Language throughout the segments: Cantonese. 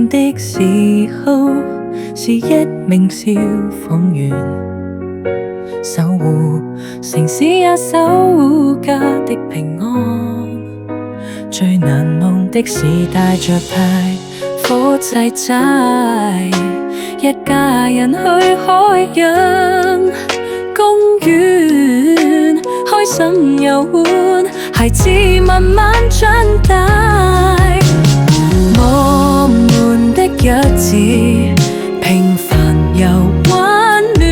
夢的時候，是一名消防員，守護城市也守護家的平安。最難忘的是帶着牌火柴仔，一家人去海洋公園，開心遊玩，孩子慢慢長大。我們的日子平凡又溫暖，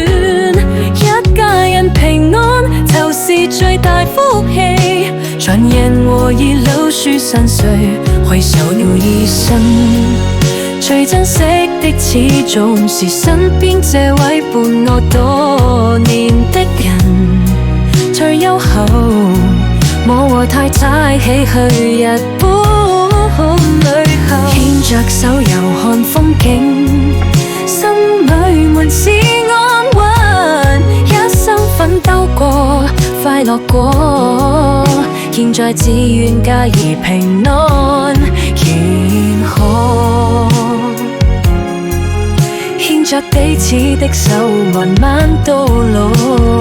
一家人平安就是最大福氣。傳言和二老樹散水，回首了一生，最珍惜的始終是身邊這位伴我多年的人。退休後，我和太太起去日本旅行，牽着手遊看風景，心裏滿是安穩。一生奮鬥過，快樂過，現在只願家兒平安健康，牽着彼此的手，慢慢到老。